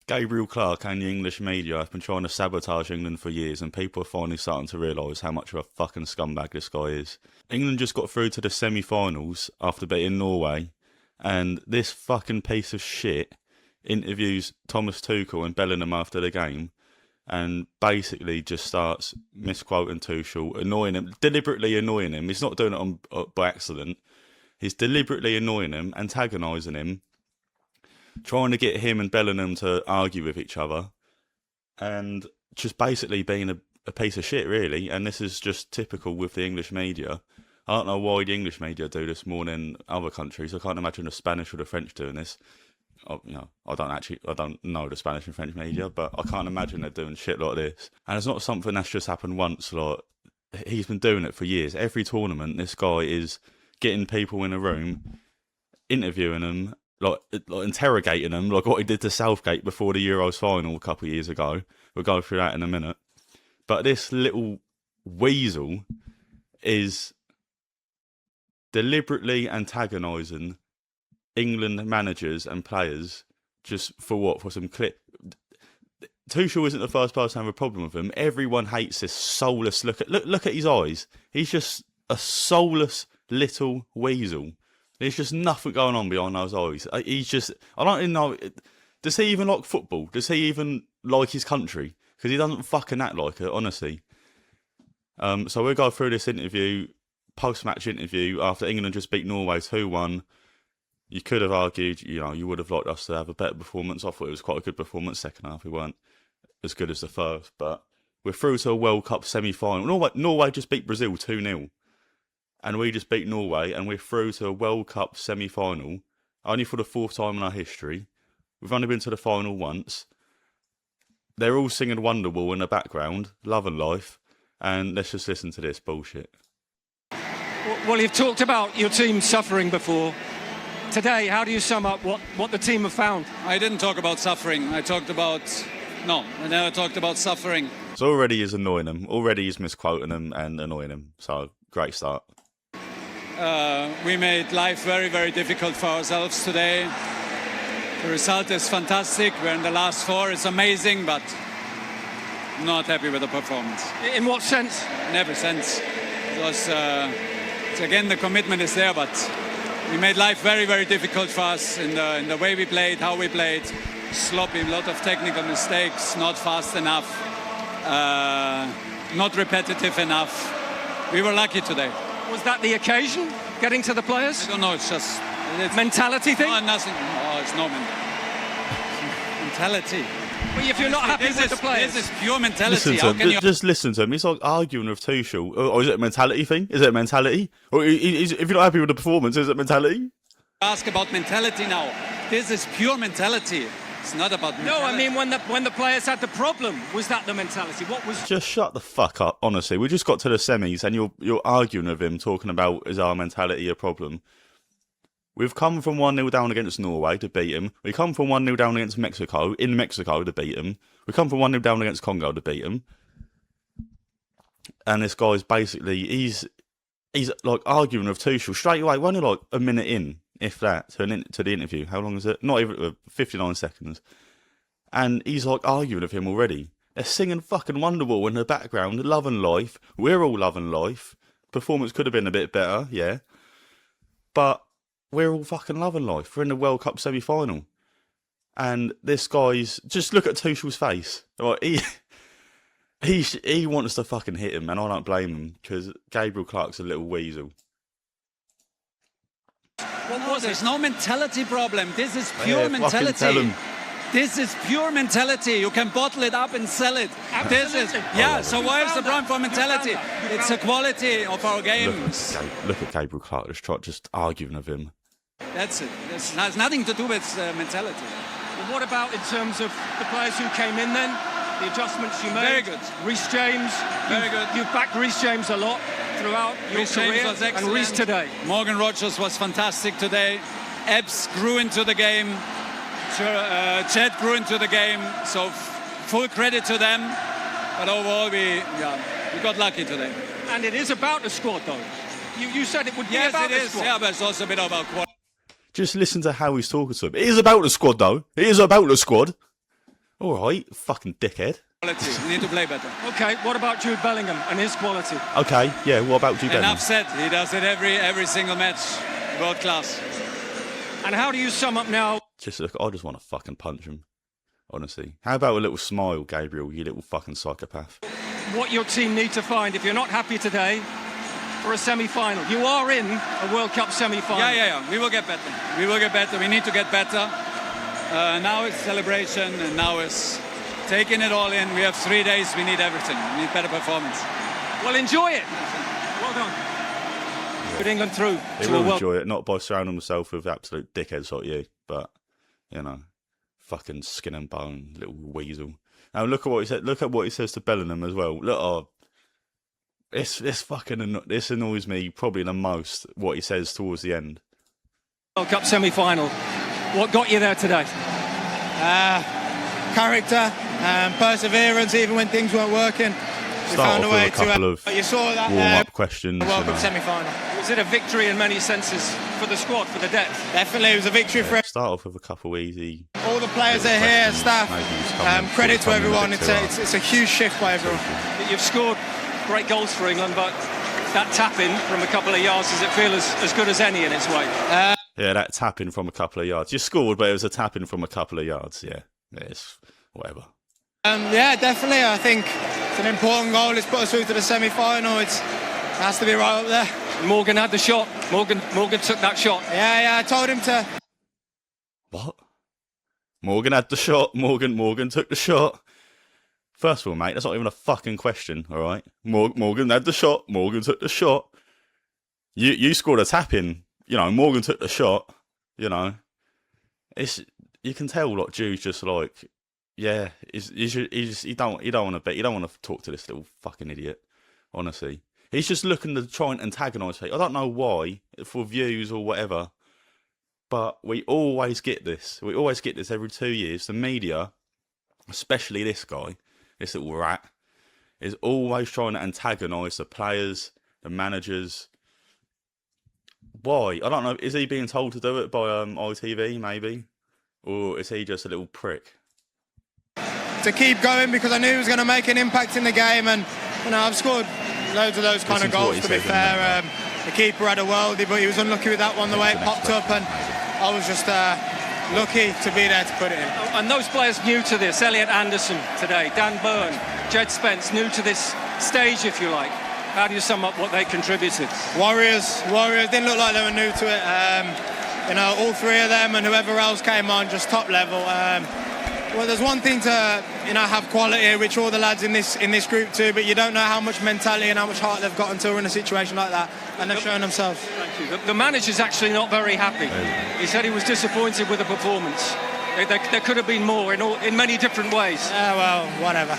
Gabriel Clark and the English media have been trying to sabotage England for years, and people are finally starting to realise how much of a fucking scumbag this guy is. England just got through to the semi-finals after beating Norway, and this fucking piece of shit interviews Thomas Tuchel and Bellingham after the game, and basically just starts misquoting Tuchel, annoying him, deliberately annoying him. He's not doing it by accident. He's deliberately annoying him, antagonising him, trying to get him and Bellingham to argue with each other, and just basically being a piece of shit, really. And this is just typical with the English media. I don't know why the English media do this more than other countries. I can't imagine the Spanish or the French doing this. I don't know the Spanish and French media, but I can't imagine they're doing shit like this. And it's not something that's just happened once. Like, he's been doing it for years. Every tournament, this guy is getting people in a room, interviewing them, like interrogating them, like what he did to Southgate before the Euros final a couple of years ago. We'll go through that in a minute. But this little weasel is deliberately antagonising England managers and players just for what? For some clip. Tuchel isn't the first person to have a problem with him. Everyone hates this soulless look at his eyes. He's just a soulless little weasel. There's just nothing going on behind those eyes. He's just, I don't even know, does he even like football? Does he even like his country? Because he doesn't fucking act like it, honestly. So we'll go through this interview, post-match interview, after England just beat Norway 2-1. You could have argued, you would have liked us to have a better performance. I thought it was quite a good performance second half. We weren't as good as the first, but we're through to a World Cup semi-final. Norway just beat Brazil 2-0. And we just beat Norway, and we're through to a World Cup semi-final, only for the fourth time in our history. We've only been to the final once. They're all singing Wonderwall in the background, Love and Life, and let's just listen to this bullshit. Well, you've talked about your team suffering before. Today, how do you sum up what the team have found? I didn't talk about suffering. I never talked about suffering. So already he's annoying him. Already he's misquoting him and annoying him. So, great start. We made life very, very difficult for ourselves today. The result is fantastic. We're in the last four. It's amazing, but not happy with the performance. In what sense? In every sense. Because, again, the commitment is there, but we made life very, very difficult for us in the way we played, how we played. Sloppy, a lot of technical mistakes, not fast enough, not repetitive enough. We were lucky today. Was that the occasion, getting to the players? I don't know, it's mentality thing? No, nothing. No, it's no mentality. Well, if you're not happy with the players. This is pure mentality. Just listen to him. He's like arguing with Tuchel. Or is it a mentality thing? Is it a mentality? Or if you're not happy with the performance, is it mentality? Ask about mentality now. This is pure mentality. It's not about mentality. No, I mean when the players had the problem, was that the mentality? What was? Just shut the fuck up, honestly. We just got to the semis and you're arguing with him, talking about is our mentality a problem? We've come from 1-0 down against Norway to beat him. We come from 1-0 down against Mexico, in Mexico to beat him. We come from 1-0 down against Congo to beat him. And this guy's basically, he's like arguing with Tuchel straight away. We're only like a minute in, if that, to the interview. How long is it? Not even 59 seconds. And he's like arguing with him already. They're singing fucking Wonderwall in the background, Love and Life. We're all Love and Life. Performance could have been a bit better, yeah. But we're all fucking Love and Life. We're in the World Cup semi-final. And this guy's, just look at Tuchel's face. Like, he wants to fucking hit him, and I don't blame him, because Gabriel Clark's a little weasel. There's no mentality problem. This is pure mentality. This is pure mentality. You can bottle it up and sell it. So why is the problem for mentality? It's the quality of our game. Look at Gabriel Clark, just arguing with him. That's it. It has nothing to do with mentality. Well, what about in terms of the players who came in then? The adjustments you made? Very good. Reece James. Very good. You've backed Reece James a lot throughout your career. Was excellent. And Reece today. Morgan Rogers was fantastic today. Ebbs grew into the game. Chet grew into the game. So full credit to them. But overall, we got lucky today. And it is about the squad, though. You said it would be about the squad. Yeah, but it's also a bit about quality. Just listen to how he's talking to him. It is about the squad, though. It is about the squad. All right, fucking dickhead. Quality. We need to play better. Okay, what about Jude Bellingham and his quality? Okay, yeah, what about Jude Bellingham? Enough said. He does it every single match. World class. And how do you sum up now? Just look, I just want to fucking punch him. Honestly. How about a little smile, Gabriel, you little fucking psychopath? What your team need to find if you're not happy today for a semi-final. You are in a World Cup semi-final. Yeah. We will get better. We will get better. We need to get better. Now it's celebration, and now it's taking it all in. We have 3 days. We need everything. We need better performance. Well, enjoy it. Well done. Put England through They to a will World enjoy it, not by surrounding themselves with absolute dickheads like you, but, you know, fucking skin and bone, little weasel. Now look at what he said. Look at what he says to Bellingham as well. Look, this annoys me probably the most. What he says towards the end. World Cup semi-final. What got you there today? Character, perseverance, even when things weren't working. We Start found a off way with a couple of you saw that warm-up questions. World Cup semi-final. Was it a victory in many senses for the squad, for the depth? Definitely, it was a victory for Start off with a couple easy. all the players that are here, staff. Credit to everyone. It's a huge shift by everyone. You've scored great goals for England, but that tap-in from a couple of yards, does it feel as good as any in its way? Yeah, that tap-in from a couple of yards. You scored, but it was a tap-in from a couple of yards. Yeah, it's whatever. Yeah, definitely. I think it's an important goal. It's put us through to the semi-final. It has to be right up there. Morgan had the shot. Morgan took that shot. Yeah. I told him to. What? Morgan had the shot. Morgan took the shot. First of all, mate, that's not even a fucking question, all right? Morgan had the shot. Morgan took the shot. You scored a tap-in. You know, Morgan took the shot. You know, you can tell, like, Jude's just like, yeah, he don't want to bet. You don't want to talk to this little fucking idiot. Honestly, he's just looking to try and antagonise people. I don't know why, for views or whatever, but we always get this. We always get this every 2 years. The media, especially this guy, this little rat, is always trying to antagonise the players, the managers. Why? I don't know. Is he being told to do it by ITV, maybe? Or is he just a little prick? To keep going because I knew he was going to make an impact in the game, and you know I've scored loads of those kind of goals. To be fair, the keeper had a worldie, but he was unlucky with that one, the way it popped up, and I was just lucky to be there to put it in. And those players new to this, Elliot Anderson today, Dan Burn, Jed Spence, new to this stage, if you like. How do you sum up what they contributed? Warriors didn't look like they were new to it. You know, all three of them and whoever else came on, just top level. Well, there's one thing to have quality, which all the lads in this group do, but you don't know how much mentality and how much heart they've got until we're in a situation like that, and they've shown themselves. Thank you. The manager's actually not very happy. He said he was disappointed with the performance. There could have been more in many different ways. Yeah, well, whatever.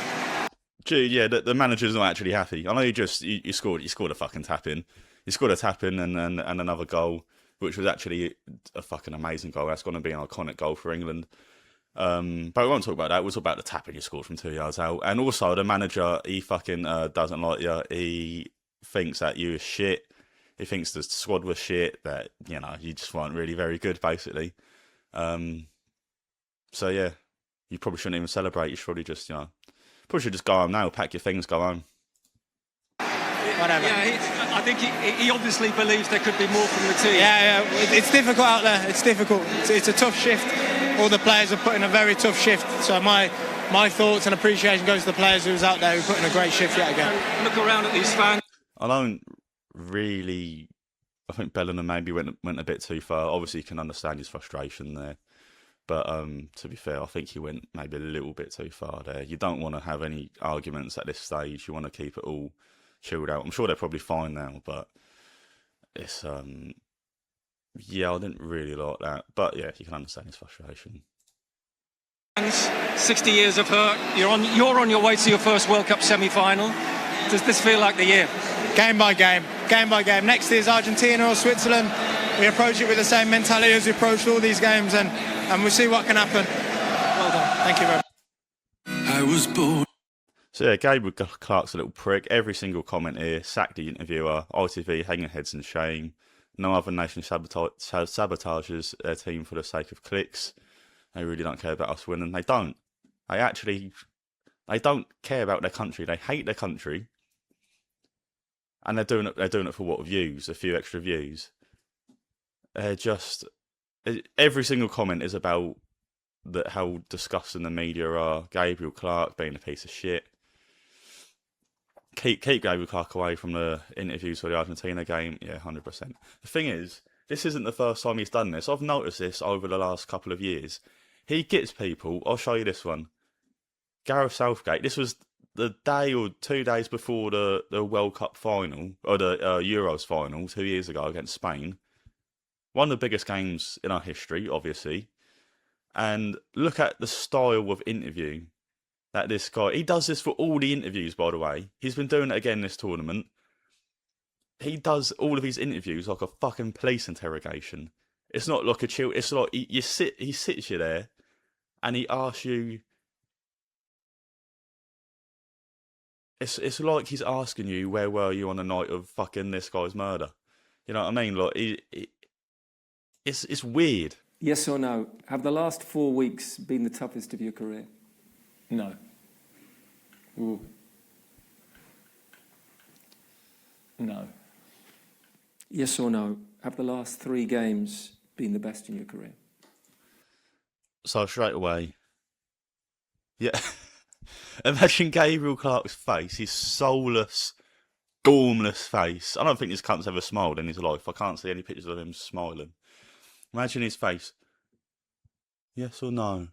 Gee, yeah, the manager's not actually happy. I know you scored a fucking tap-in. You scored a tap-in and another goal, which was actually a fucking amazing goal. That's going to be an iconic goal for England. But we won't talk about that. We'll talk about the tap-in you scored from 2 yards out. And also, the manager, he fucking doesn't like you. He thinks that you are shit. He thinks the squad was shit, that, you know, you just weren't really very good, basically. So, yeah, you probably shouldn't even celebrate. You should probably just, probably should just go home now, pack your things, go home. Whatever. Yeah, I think he obviously believes there could be more from the team. Yeah, it's difficult out there. It's difficult. It's a tough shift. All the players are putting a very tough shift. So my thoughts and appreciation goes to the players who was out there who put in a great shift yet again. Look around at these fans. I don't really. I think Bellingham maybe went a bit too far. Obviously, you can understand his frustration there. But to be fair, I think he went maybe a little bit too far there. You don't want to have any arguments at this stage. You want to keep it all chilled out. I'm sure they're probably fine now, but it's yeah, I didn't really like that. But yeah, you can understand his frustration. 60 years of hurt. You're on your way to your first World Cup semi-final. Does this feel like the year? Game by game. Next is Argentina or Switzerland. We approach it with the same mentality as we approached all these games, and we'll see what can happen. Well done. Thank you very much. I was born. So yeah, Gabriel Clark's a little prick. Every single comment here, sacked the interviewer, ITV hanging heads in shame. No other nation sabotages their team for the sake of clicks. They really don't care about us winning. They don't. They don't care about their country. They hate their country, and they're doing it for what? Views, a few extra views. Every single comment is about how disgusting the media are. Gabriel Clark being a piece of shit. Keep Gabriel Clark away from the interviews for the Argentina game. Yeah, 100%. The thing is, this isn't the first time he's done this. I've noticed this over the last couple of years. He gets people. I'll show you this one. Gareth Southgate. This was the day or 2 days before the World Cup final, or the Euros final 2 years ago against Spain. One of the biggest games in our history, obviously. And look at the style of interview that this guy... He does this for all the interviews, by the way. He's been doing it again this tournament. He does all of his interviews like a fucking police interrogation. It's not like a chill... It's like he sits you there and he asks you... It's like he's asking you, where were you on the night of fucking this guy's murder? You know what I mean? Like, it's weird. Yes or no? Have the last 4 weeks been the toughest of your career? No. Ooh. No. Yes or no? Have the last 3 games been the best in your career? So straight away, yeah. Imagine Gabriel Clark's face, his soulless, gormless face. I don't think this cunt's ever smiled in his life. I can't see any pictures of him smiling. Imagine his face. Yes or no?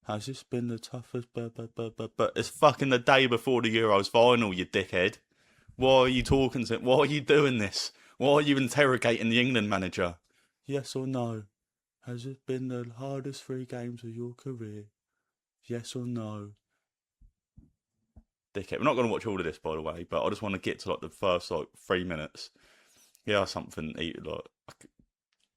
Has this been the toughest? But it's fucking the day before the Euros final, you dickhead. Why are you talking to him? Why are you doing this? Why are you interrogating the England manager? Yes or no? Has it been the hardest 3 games of your career? Yes or no? Dickhead. We're not going to watch all of this, by the way, but I just want to get to like the first 3 minutes. Yeah, something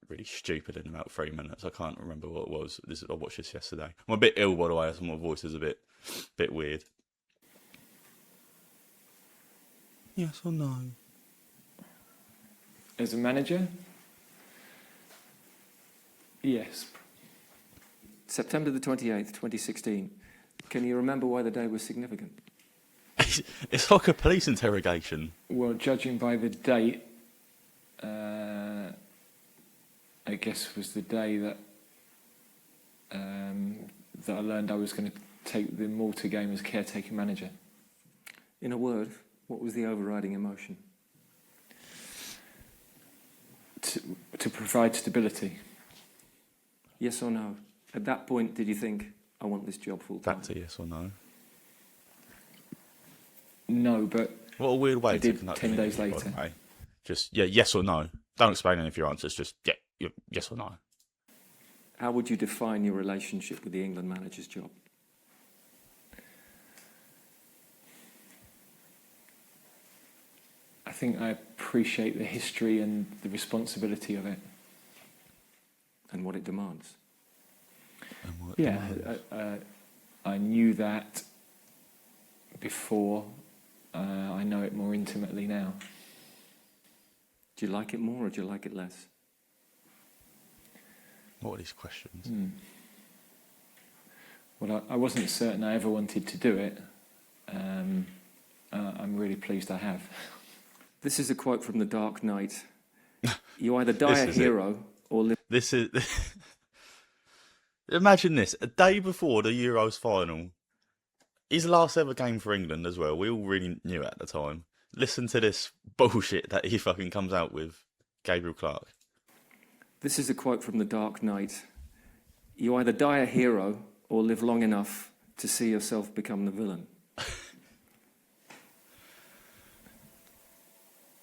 really stupid in about 3 minutes. I can't remember what it was. I watched this yesterday. I'm a bit ill, by the way, so my voice is a bit weird. Yes or no? As a manager? Yes. September the 28th, 2016. Can you remember why the day was significant? It's like a police interrogation. Well, judging by the date, I guess was the day that I learned I was going to take the Malta game as caretaker manager. In a word, what was the overriding emotion? To provide stability. Yes or no? At that point, did you think, I want this job full time? Back to yes or no. No, but what a weird way I to did conduct 10 days interview, later. by the way. Just, yes or no. Don't explain any of your answers, just, yes or no. How would you define your relationship with the England manager's job? I think I appreciate the history and the responsibility of it. And what it demands? I knew that before. I know it more intimately now. Do you like it more or do you like it less? What are these questions? Well, I wasn't certain I ever wanted to do it. I'm really pleased I have. This is a quote from The Dark Knight. You either die a hero or live... This is... Imagine this, a day before the Euros final. His last ever game for England as well. We all really knew at the time. Listen to this bullshit that he fucking comes out with, Gabriel Clark. This is a quote from The Dark Knight. You either die a hero or live long enough to see yourself become the villain.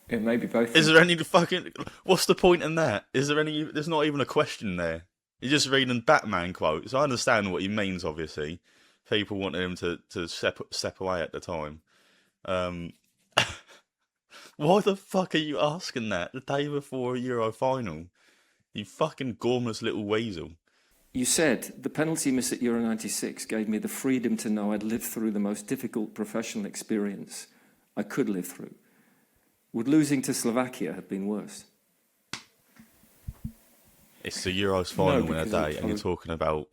It may be both. Is there any fucking... What's the point in that? There's not even a question there. You're just reading Batman quotes. I understand what he means, obviously. People wanted him to step away at the time. Why the fuck are you asking that the day before a Euro final? You fucking gormless little weasel. You said, the penalty miss at Euro 96 gave me the freedom to know I'd lived through the most difficult professional experience I could live through. Would losing to Slovakia have been worse? It's the Euros final in a because day, and you're talking about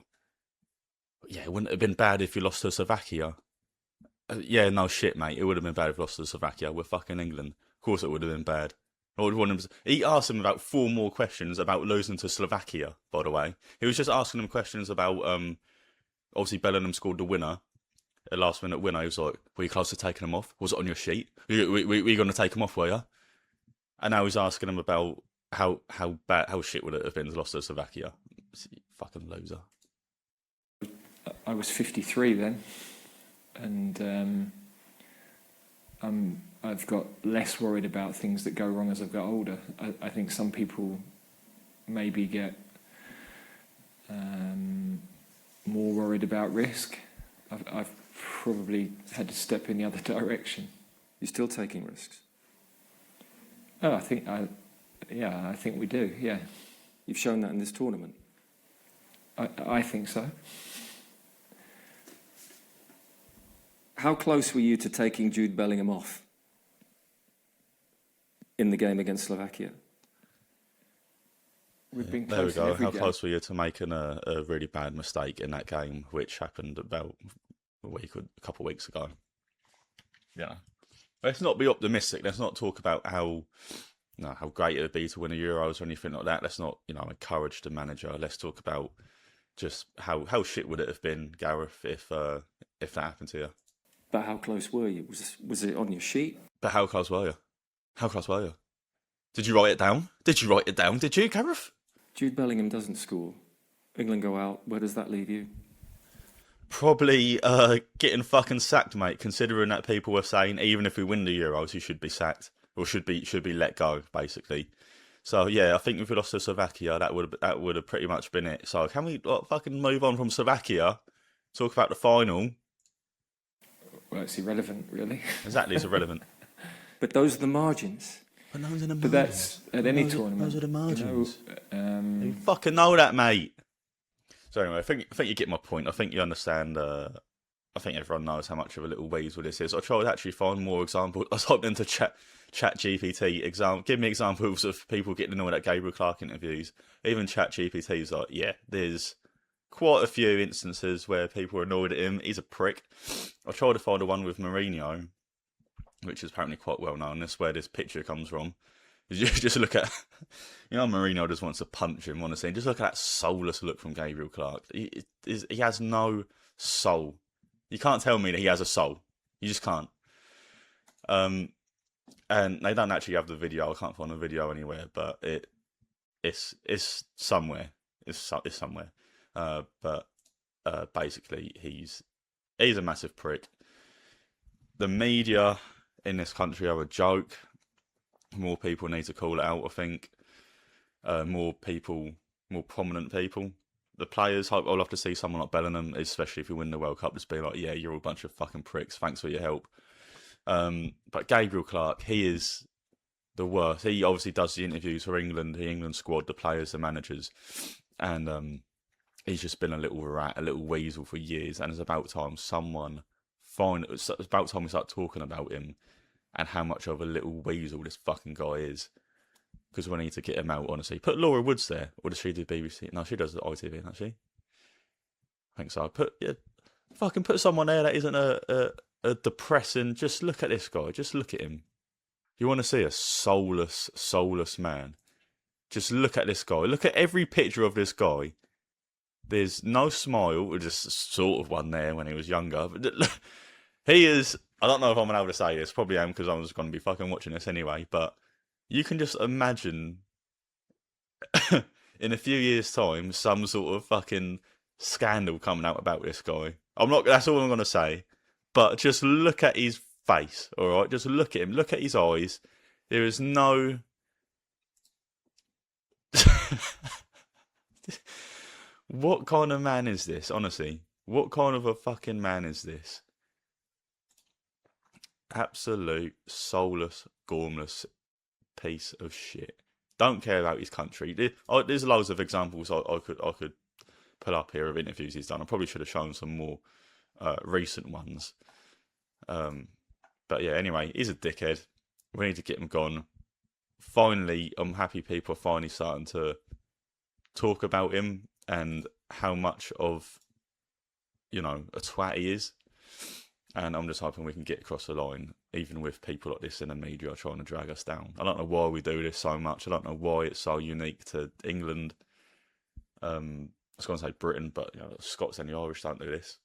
Yeah, it wouldn't have been bad if you lost to Slovakia. Yeah, no shit, mate. It would have been bad if we lost to Slovakia. We're fucking England. Of course it would have been bad. He asked him about 4 more questions about losing to Slovakia, by the way. He was just asking him questions about, obviously Bellingham scored the winner, a last minute winner. He was like, were you close to taking him off? Was it on your sheet? Were you going to take him off, were you? And now he's asking him about how shit would it have been to lose to Slovakia. Fucking loser. I was 53 then, and I've got less worried about things that go wrong as I've got older. I think some people maybe get more worried about risk. I've probably had to step in the other direction. You're still taking risks? Oh, I think we do, yeah. You've shown that in this tournament? I think so. How close were you to taking Jude Bellingham off in the game against Slovakia? We've been there we close go. in every How game. close were you to making a really bad mistake in that game, which happened about a couple of weeks ago? Yeah. Let's not be optimistic. Let's not talk about how great it would be to win a Euros or anything like that. Let's not, encourage the manager. Let's talk about just how shit would it have been, Gareth, if that happened to you. But how close were you? Was it on your sheet? But how close were you? How close were you? Did you write it down? Did you, Gareth? Jude Bellingham doesn't score. England go out. Where does that leave you? Probably getting fucking sacked, mate. Considering that people were saying even if we win the Euros, he should be sacked or should be let go, basically. So yeah, I think if we lost to Slovakia, that would have pretty much been it. So can we fucking move on from Slovakia? Talk about the final. Well, it's irrelevant, really. Exactly, it's irrelevant. But those are the margins. But those are the margins. But that's at any tournament. Those are the margins. You You fucking know that, mate. So anyway, I think you get my point. I think you understand. I think everyone knows how much of a little weasel this is. I tried to actually find more examples. I was hoping to chat GPT. Give me examples of people getting annoyed at Gabriel Clark interviews. Even chat GPT is like, yeah, there's quite a few instances where people are annoyed at him. He's a prick. I tried to find the one with Mourinho, which is apparently quite well known. That's where this picture comes from. You just look at, Mourinho just wants to punch him, honestly. Just look at that soulless look from Gabriel Clark. He has no soul. You can't tell me that he has a soul. You just can't. And they don't actually have the video. I can't find the video anywhere, but it's somewhere. It's somewhere. But basically, he's a massive prick. The media in this country are a joke. More people need to call it out, I think. More prominent people. The players, I'll have to see someone like Bellingham, especially if we win the World Cup, just be like, yeah, you're all a bunch of fucking pricks. Thanks for your help. But Gabriel Clark, he is the worst. He obviously does the interviews for England, the England squad, the players, the managers. And he's just been a little rat, a little weasel for years. And it's about time it's about time we start talking about him and how much of a little weasel this fucking guy is. Because we need to get him out, honestly. Put Laura Woods there. Or does she do BBC? No, she does the ITV, doesn't she? I think so. Fucking put someone there that isn't a depressing... Just look at this guy. Just look at him. You want to see a soulless man? Just look at this guy. Look at every picture of this guy. There's no smile. Or just sort of one there when he was younger. But he is... I don't know if I'm able to say this. Probably am because I was going to be fucking watching this anyway. But you can just imagine in a few years' time some sort of fucking scandal coming out about this guy. That's all I'm going to say. But just look at his face, all right? Just look at him. Look at his eyes. There is no... What kind of man is this, honestly? What kind of a fucking man is this? Absolute soulless, gormless piece of shit. Don't care about his country. There's loads of examples I could put up here of interviews he's done. I probably should have shown some more recent ones. But yeah, anyway, he's a dickhead. We need to get him gone. Finally, I'm happy people are finally starting to talk about him and how much of you know, a twat he is. And I'm just hoping we can get across the line, even with people like this in the media trying to drag us down. I don't know why we do this so much. I don't know why it's so unique to England. I was going to say Britain, but you know, the Scots and the Irish don't do this.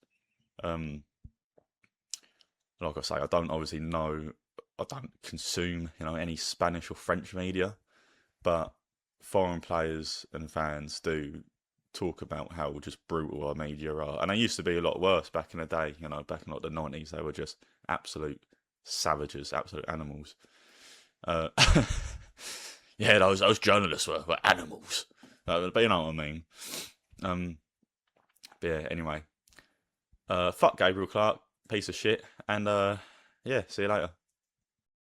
Like I say, I don't obviously know. I don't consume, you know, any Spanish or French media, but foreign players and fans do talk about how just brutal our media are. And they used to be a lot worse back in the day, you know, back in like the 90s. They were just absolute savages, absolute animals. Yeah, those journalists were animals. But you know what I mean. But yeah, anyway. Fuck Gabriel Clark, piece of shit. And yeah, see you later.